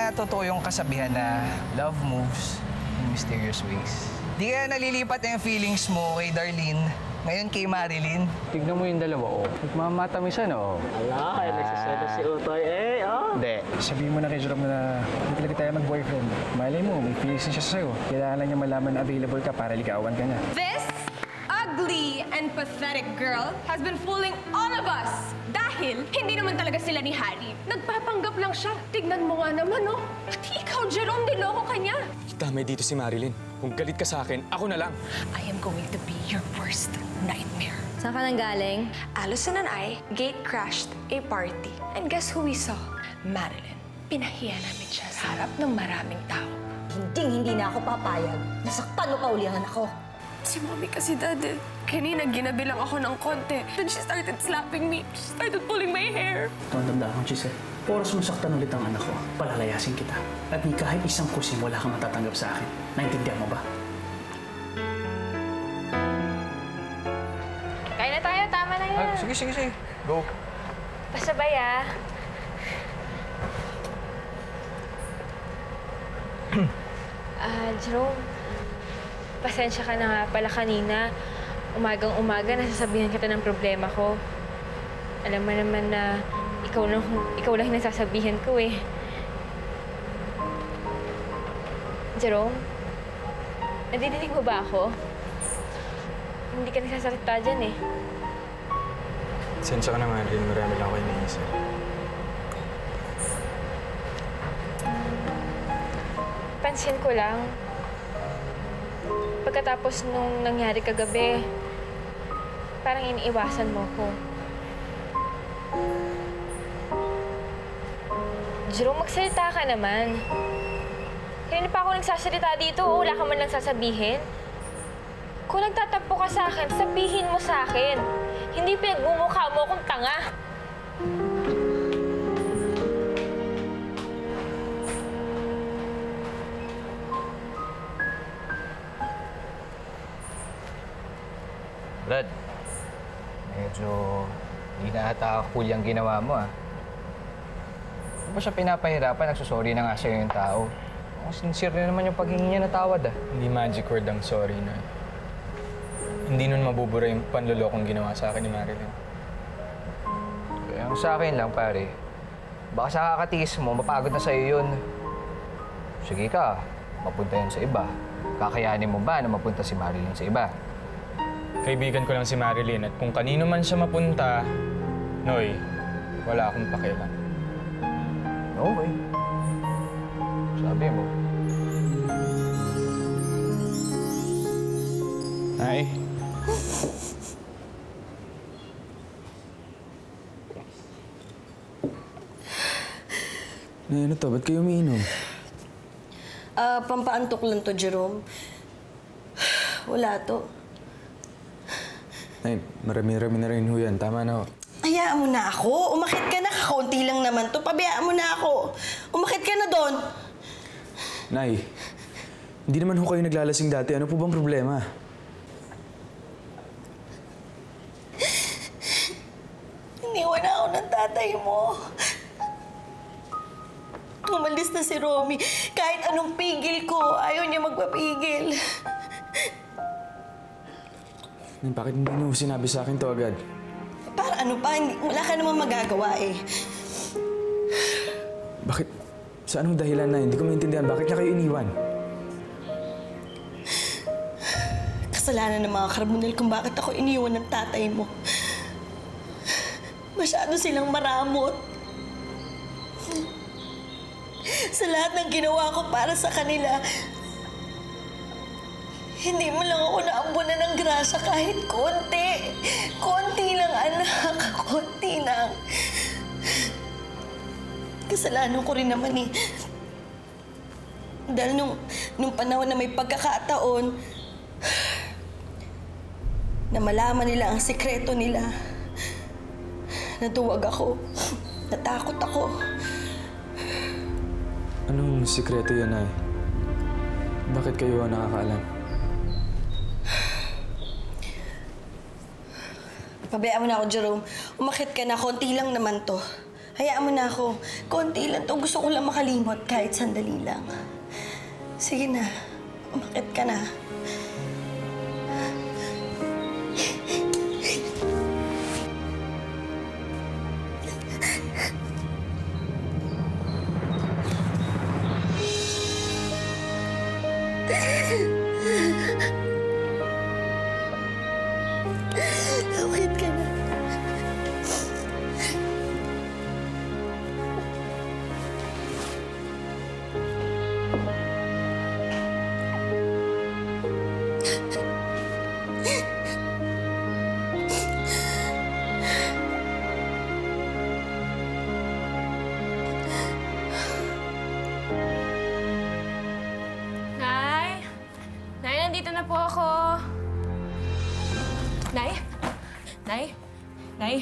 nga totoo yung kasabihan na love moves in mysterious ways. Di kaya nalilipat na yung feelings mo kay Darlene, ngayon kay Marilyn. Tignan mo yung dalawa, oh. Nagmamatamisan, oh. Ala, kaya nagsaselo si Utoy, eh, oh. Hindi. Sabihin mo na kay Jerome na hindi talaga tayo mag-boyfriend. Malay mo, may feelings na siya sa'yo. Kailangan lang niya malaman na available ka para ligawan ka niya. This ugly and pathetic girl has been fooling all of us dahil hindi naman talaga sila ni Harry. Nagpapanggap lang siya. Tignan mo nga naman, oh. Pati ikaw, Jerome, niloko ka niya. Damay dito si Marilyn. Kung galit ka sa akin, ako na lang. I am going to be your worst nightmare. Saan ka nang galing? Allison and I gate crashed a party. And guess who we saw? Marilyn. Pinahiya namin siya sa harap ng maraming tao. Hindi na ako papayag. Nasaktan mo pa uli ang anak ko. Si Mommy kasi, Dad, kanina ginabi lang ako ng konti. Then she started slapping me. She started pulling my hair. Tandaan ko, Chise. Oras mo saktan ulit ang anak ko, palalayasin kita. At ni kahit isang kusin wala kang matatanggap sa akin. Naintindihan mo ba? Kain na tayo, tama na yan. Sige. Go. Pasabay, ah. Jerome, pasensya ka na nga pala kanina. Umagang-umaga, nasasabihan kita ng problema ko. Alam mo naman na ikaw lang nasasabihan ko eh. Jerome, nadidinig mo ba ako? Hindi ka nasasalita dyan eh. Sensya ka na, Marilyn. Marami lang ako iniisip. Pansin ko lang, pagkatapos nung nangyari kagabi, parang iniiwasan mo ko. Jerome, magsalita ka naman. Kanina pa ako nagsasalita dito, wala ka man lang sasabihin. Kung nagtatampo ka sa akin, sabihin mo sa akin. Hindi pinagmumukha mo akong tanga. Brad, medyo hindi na ata cool yung ginawa mo, ah. Ano ba siya pinapahirapan? Nagsusorry na nga sa'yo yung tao. Kung sincere na naman yung paghingi niya na tawad, ah. Hindi magic word ang sorry, no? Hindi nun mabubura yung panlulokong ginawa sa akin ni Marilyn. Kaya ang sa akin lang, pare, baka sa kakatiis mo, mapagod na sa'yo yun. Sige ka, mapunta yun sa iba. Kakayanin mo ba na mapunta si Marilyn sa iba? Kaibigan ko lang si Marilyn at kung kanino man siya mapunta, Noy, wala akong pakialam. Okay. Sabi mo. Ay. Ano to? Ba't kayo umiinom? Pampaantok lang to, Jerome. Wala to. Ay, marami-rami na rin ho yan. Tama na ho. Hayaan mo na ako. Umakit ka na. Kakaunti lang naman to. Pabayaan mo na ako. Umakit ka na doon. Nay, hindi naman ho kayo naglalasing dati. Ano po bang problema? Iniwan na ako ng tatay mo. Umalis na si Romy. Kahit anong pigil ko, ayaw niya magpapigil. Bakit hindi niyo sinabi sa akin to agad? Para ano pa? Wala ka namang magagawa eh. Bakit? Sa anong dahilan na? Hindi ko maintindihan. Bakit niya kayo iniwan? Kasalanan ng mga kriminal kung bakit ako iniwan ng tatay mo. Masyado silang maramot. Sa lahat ng ginawa ko para sa kanila, hindi mo lang ako naambunan ng grasya kahit konti. Konti lang, anak. Konti lang. Kasalanan ko rin naman eh. Dahil nung panahon na may pagkakataon, na malaman nila ang sekreto nila, natuwag ako. Natakot ako. Anong sikreto yan, Nay? Bakit kayo nakakaalam? Pabayaan mo na ako, Jerome. Umakit ka na. Konti lang naman to. Hayaan mo na ako. Konti lang to. Gusto ko lang makalimot kahit sandali lang. Sige na. Umakit ka na. Umakit ka na. Nay? Nay, nandito na po ako. Nay? Nay? Nay?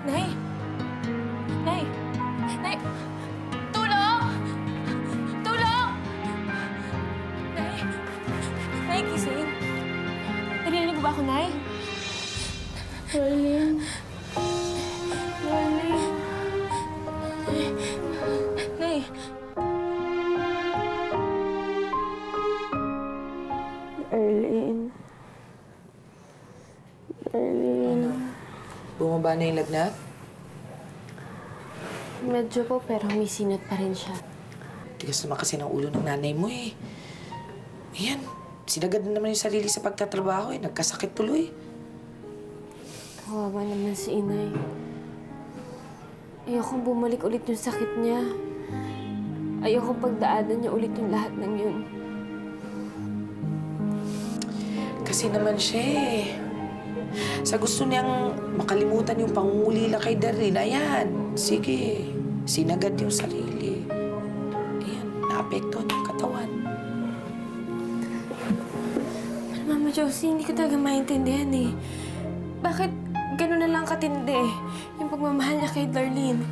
Nay? Nay? Nay? Tulong! Tulong! Nay? Nay, gising. Narinig mo ba ako, Nay? Darling. Darling. Nay. Arlene. Arlene. Bumaba na yung lagnat? Medyo po, pero may sinat pa rin siya. Tigas naman kasi ng ulo ng nanay mo eh. Ayan, sinagad na naman yung sarili sa pagtatrabaho eh. Nagkasakit tuloy. Kawawa naman si inay. Ayokong bumalik ulit yung sakit niya. Ayokong pagdaanan niya ulit yung lahat ng yun. Kasi naman siya eh. Sa gusto niyang makalimutan yung pangungulila kay Darlene, ayan, sige, sinagad yung sarili. Ayan, naapektuhan yung katawan. Mama Josie, hindi ko talaga maintindihan eh. Bakit gano'n na lang katindi yung pagmamahal niya kay Darlene?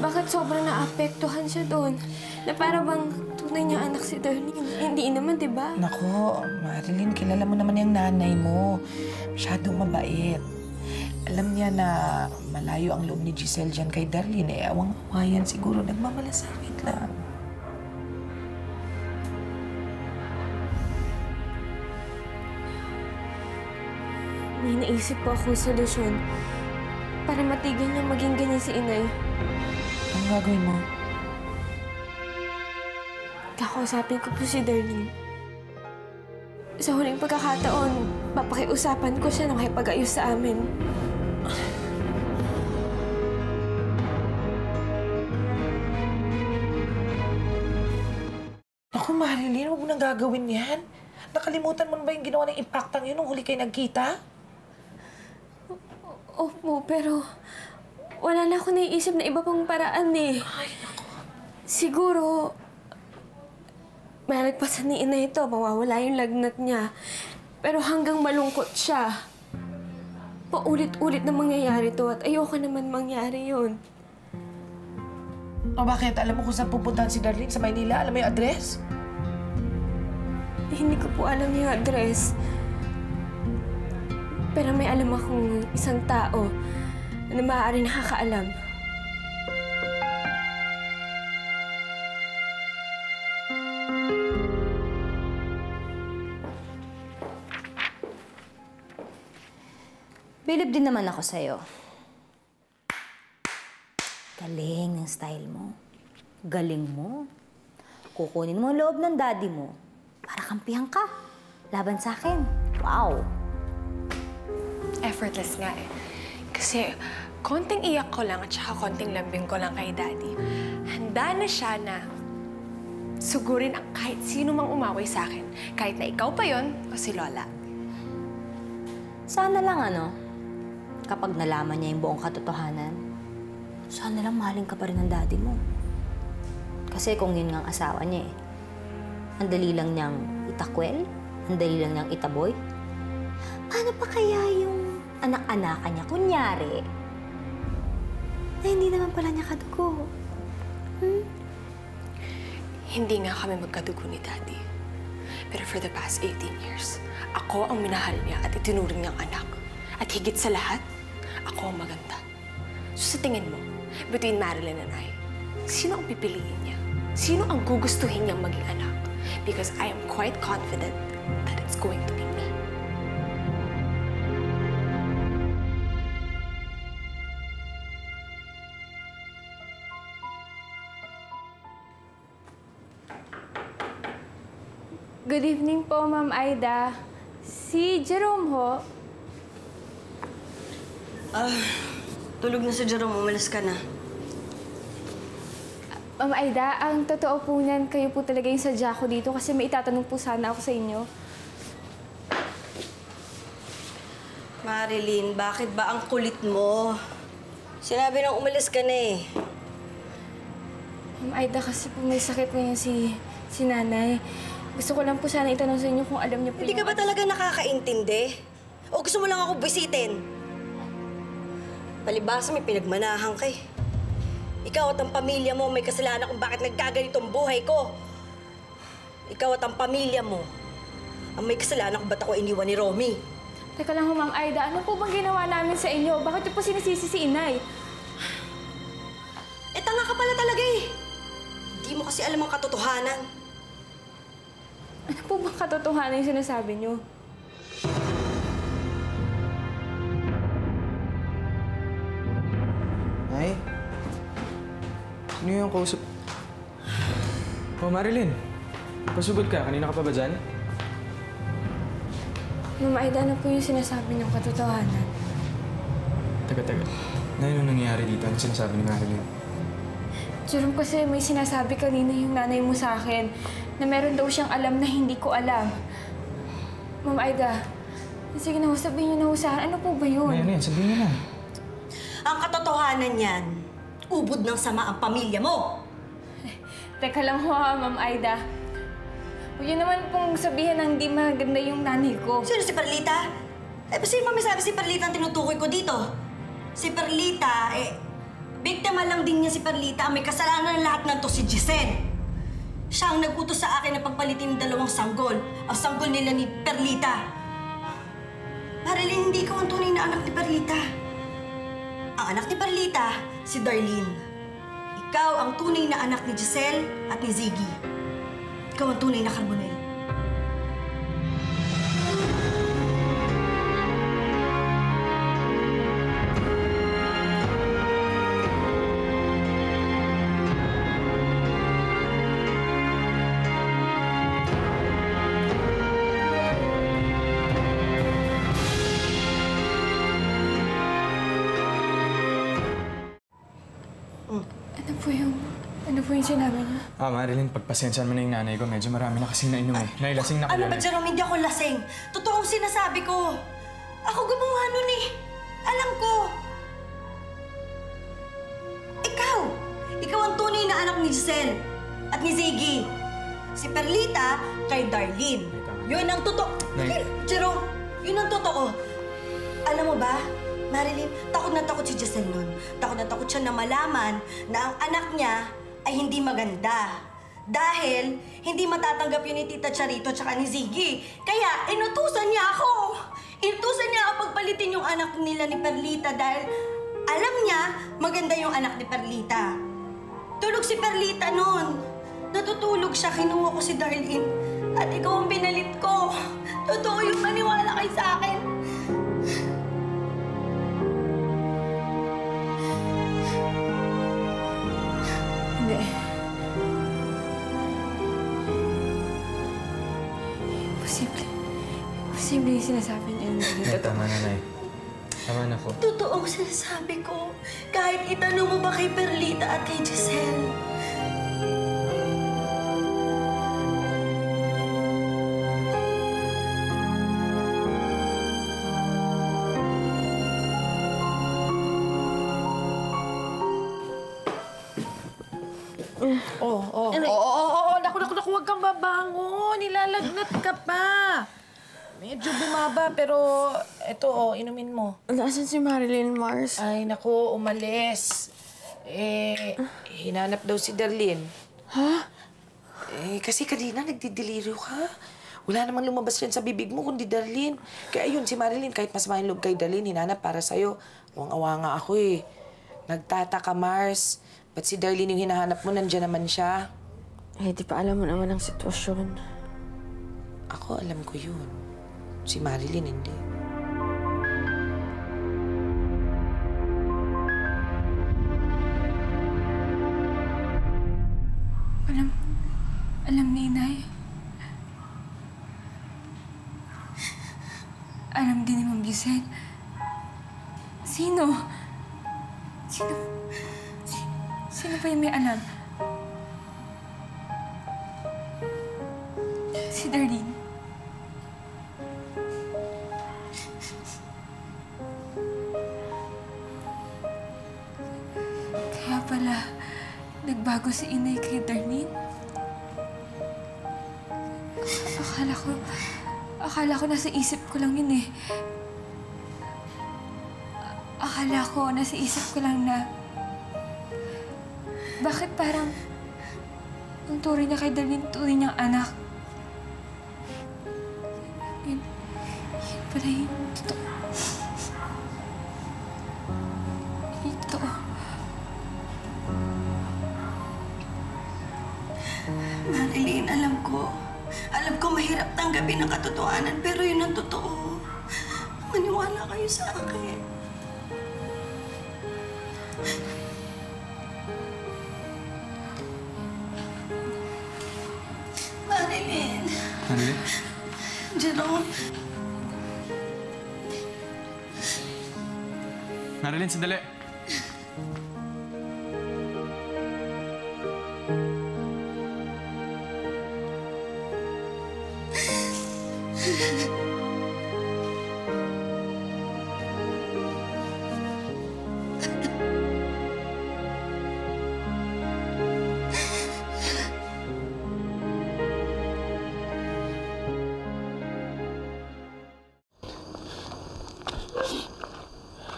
Bakit sobrang naapektuhan siya doon? Na para bang tunay niya anak si Darlene? Hindi naman, di ba? Nako, Marilyn, kilala mo naman yung nanay mo. Masyadong mabait. Alam niya na malayo ang loob ni Giselle dyan kay Darlene. Eh, awang-awayan siguro. Nagmamalasakit lang. May naisip po akong solusyon para matigil niya maging ganyan si inay. Anong gagawin mo? Kakausapin ko po si Darlene. Sa huling pagkakataon, papakiusapan ko siya na makipag-ayos sa amin. Naku, Marilyn, huwag mo nang gagawin yan. Nakalimutan mo na ba yung ginawa ng impactang yun nung huli kayo nagkita? Opo, pero wala na ako naiisip na iba pang paraan eh. Ay, naku. Siguro, malagpasan ni ina ito, mawawala yung lagnat niya. Pero hanggang malungkot siya. Paulit-ulit na mangyayari to at ayoko naman mangyari yun. O bakit? Alam mo kung saan pupuntahan si Darlene sa Maynila? Alam mo yung address? Hindi ko po alam yung address. Pero may alam akong isang tao na maaaring nakakaalam. Bilib din naman ako sa'yo. Galing ng style mo. Galing mo. Kukunin mo ang loob ng daddy mo para kampihan ka. Laban sa akin. Wow! Effortless nga eh. Kasi konting iyak ko lang at saka konting lambing ko lang kay Daddy. Handa na siya na sugurin ang kahit sino mang umaway sa akin. Kahit na ikaw pa yon o si Lola. Sana lang kapag nalaman niya yung buong katotohanan, sana lang mahalin ka pa rin ng daddy mo. Kasi kung yun nga ang asawa niya ang dali lang niyang itakwel, ang dali lang niyang itaboy, paano pa kaya yung anak-anakan niya, kunyari, na hindi naman pala niya kadugo? Hindi nga kami magkadugo ni Daddy. Pero for the past 18 years, ako ang minahal niya at itinuring niyang anak. At higit sa lahat, ako ang maganda. So sa tingin mo, between Marilyn and I, sino ang pipiliin niya? Sino ang gugustuhin niyang maging anak? Because I am quite confident that it's going to be me. Good evening po, Ma'am Aida. Si Jerome ho. Tulog na si Jerome. Umalis ka na. Ma'am Aida, ang totoo po niyan, kayo po talaga yung sadya ko dito kasi may itatanong po sana ako sa inyo. Marilyn, bakit ba ang kulit mo? Sinabi nang umalis ka na eh. Ma'am Aida, kasi po may sakit ngayon si nanay. Gusto ko lang po sana itanong sa inyo kung alam niyo po Hindi ka ba talaga nakakaintindi? O gusto mo lang ako bisitin? Palibasa may pinagmanahan ka eh. Ikaw at ang pamilya mo may kasalanan kung bakit nagkaganito ang buhay ko. Ikaw at ang pamilya mo ang may kasalanan kung ba't ako iniwan ni Romy. Teka lang ho, Ma'am Aida, ano po bang ginawa namin sa inyo? Bakit niyo po sinisisi si inay? Tanga ka pala talaga eh. Hindi mo kasi alam ang katotohanan. Ano po bang katotohanan yung sinasabi niyo? Nay? Sino yung kausap? Oh, Marilyn. Pasugod ka. Kanina ka pa ba dyan? Ma'am Aida, ano po yung sinasabi niyong katotohanan? Taga. Nay, anong nangyayari dito? Ano sinasabi ni Marilyn? Jerome, kasi may sinasabi kanina yung nanay mo sa akin na meron daw siyang alam na hindi ko alam. Ma'am Aida, sige na ho, sabihin niyo na ho sa akin. Ano po ba yun? Ano yan? Sabihin niyo na. Ang katotohanan yan, ubod ng sama ang pamilya mo. Teka lang ho, Ma'am Aida. Huwag yun naman pong sabihin na hindi maganda yung nanay ko. Sino si Perlita? Sino mo may sabi si Perlita ang tinutukoy ko dito? Si Perlita, biktima lang din niya si Perlita. Ang may kasalanan ng lahat ng to si Giselle. Siya ang nag-utos sa akin na pagpalitin ng dalawang sanggol. Ang sanggol nila ni Perlita. Marilyn, hindi ikaw ang tunay na anak ni Perlita. Ang anak ni Perlita, si Darlene. Ikaw ang tunay na anak ni Giselle at ni Ziggy. Ikaw ang tunay na Carbonell. Ano po yung sinabi niyo? Marilyn, pagpasensyahan mo na yung nanay ko. Medyo marami na kasing nainom eh. Nay, lasing na Ano ba, Jerome? Hindi ako lasing. Totoong sinasabi ko. Ako gumawa nun eh. Alam ko. Ikaw ang tunay na anak ni Giselle at ni Ziggy. Si Perlita kay Darlene. Yun ang totoo. Jerome, yun ang totoo. Alam mo ba, Marilyn, takot na takot si Giselle nun. Takot na takot siya na malaman na ang anak niya ay hindi maganda. Dahil hindi matatanggap yun ni Tita Charito at ni Ziggy. Kaya inutusan niya ako. Inutusan niya ako pagpalitin yung anak nila ni Perlita dahil alam niya maganda yung anak ni Perlita. Tulog si Perlita noon. Natutulog siya, kinuha ko si Darlene. At ikaw ang binalit ko. Totoo yung maniwala kay sa akin. Hindi. Imposible yung sinasabi niya. Nay, tama na, Nay. Tama na po. Totoo ang sinasabi ko. Kahit itanong mo ba kay Perlita at kay Giselle. Naku, huwag kang babangon. Nilalagnat ka pa. Medyo bumaba, pero eto, inumin mo. Nasaan si Marilyn, Mars? Ay, naku, umalis. Hinanap daw si Darlene. Ha? Kasi kanina nagdidelirio ka. Wala namang lumabas yan sa bibig mo kundi Darlene. Kaya yun, si Marilyn, kahit masama yung loob kay Darlene, hinanap para sa'yo. Awang-awa nga ako eh. Nagtataka, Mars. Ba't si Darlene yung hinahanap mo? Nandiyan naman siya. Eh, di pa alam mo naman ang sitwasyon. Ako, alam ko yun. Si Marilyn, hindi. Alam ni Inay. Alam din ni Ma'am Giselle. Sino pa yung may alam? Si Darlene. Kaya pala, nagbago si Inay kay Darlene. Akala ko nasa isip ko lang yun eh. Akala ko nasa isip ko lang na bakit parang ang turing niya kay Darlene, turing niyang anak. Yun pala yung totoo. Yung totoo. Marilyn, alam ko mahirap tanggapin ang katotohanan, pero yun ang totoo. Maniwala kayo sa akin. Marilyn. Marilyn? Jerome. Marilyn, sandali.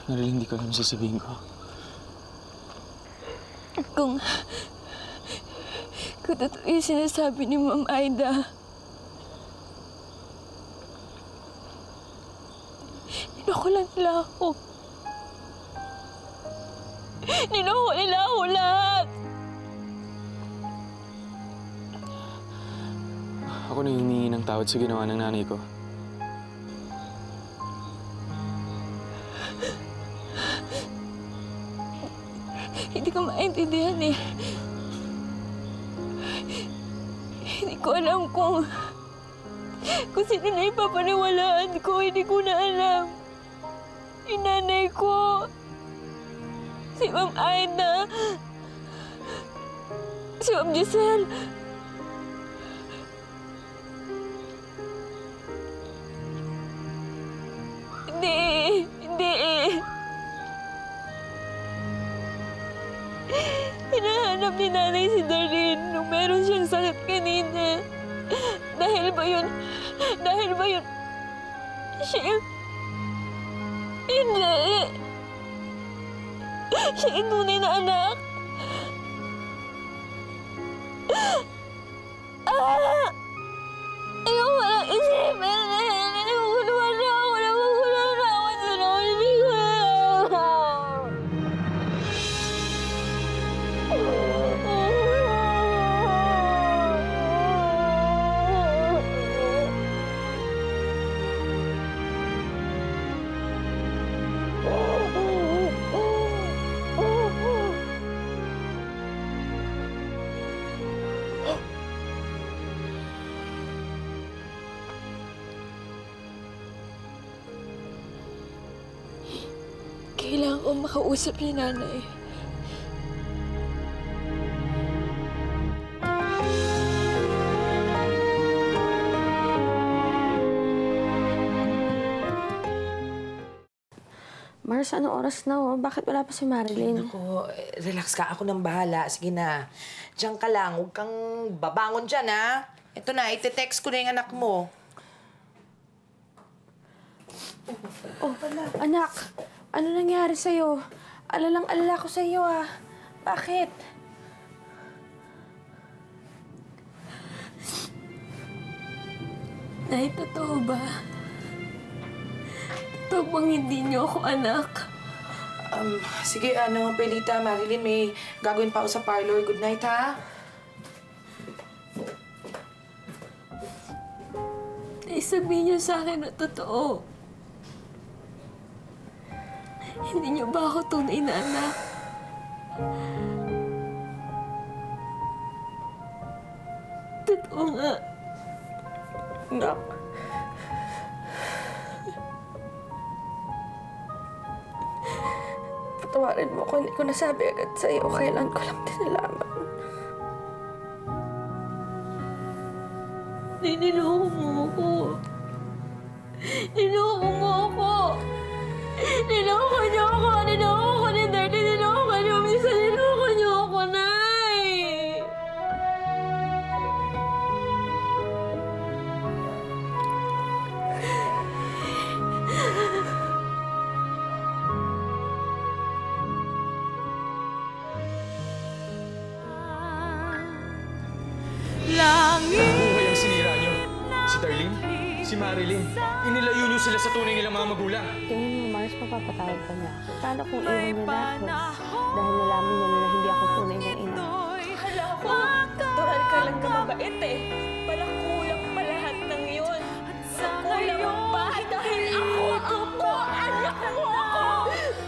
Marilyn, hindi ko alam sasabihin ko. Kung totoo yung sinasabi ni Ma'am Aida, nilakulan nila ako. Niloko nila ako lahat. Ako na humingi ng tawad sa ginawa ng nanay ko. Hindi ko maintindihan eh. Hindi ko alam kung sino na ipapaniwalaan ko. Hindi ko na alam. Yung nanay ko, si Ma'am Aida, si Ma'am Giselle. Hindi. Hinahanap ni nanay si Darlene nung meron siyang sakit kanina. Dahil ba yun siya yung... Hindi. Siya yung tunay na anak. Ayaw mo lang isipin. Naguguluhan na ako. Hindi ko alam. Kailangan ko makausap ni nanay. Mars, ano oras na oh? Bakit wala pa si Marilyn? Naku, relax ka. Ako nang bahala. Sige na. Diyan ka lang. Huwag kang babangon dyan, ha? Ito na, ite-text ko na yung anak mo. Oh, anak. Ano nangyari sa'yo? Alalang-alala ko sa'yo, ah. Bakit? Nay, totoo ba? Totoo bang hindi niyo ako anak? Sige, Perlita, Marilyn, may gagawin pa ako sa parlor. Good night, ha? Sabihin niyo sa akin na totoo. Hindi niyo ba ako tunay na anak? Totoo nga. Anak. Patawarin mo kung hindi ko nasabi agad sa'yo. Kailan ko lang din nalaman. Niloko mo ako. Niloko mo ako. Niloko niyo ako. Niloko ko ni Dirty. Niloko niyo. Minsan niloko niyo ako, Nay. Buhay ang sinira niyo. Si Darlene, si Marilyn. Inilayo niyo sila sa tunay nilang mga magulang. Tingin mo, Mars, mapapatawad pa niya. Paano kung iwan niya na ako? Dahil nalaman niya na hindi ako tunay ng ina. Hala ko, natural ka lang na mabait eh. Palang kulang pa lahat ng yun. Kulang pa dahil ako, anak mo ako.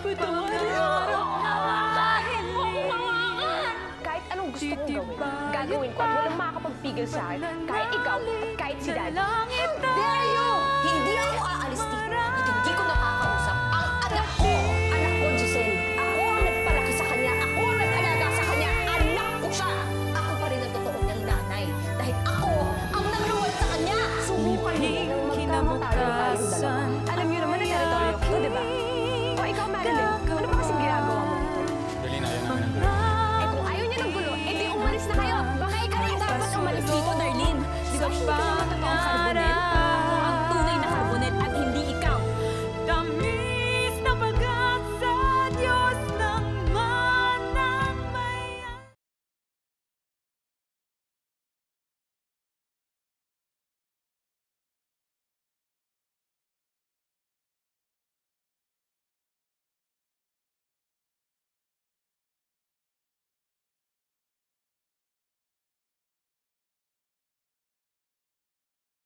Patawarin mo ako. Hawakan mo ako, hawakan. Kahit anong gusto kong gawin, gagawin ko at walang makakapagpigil sa akin. Kahit ikaw at kahit si Daddy.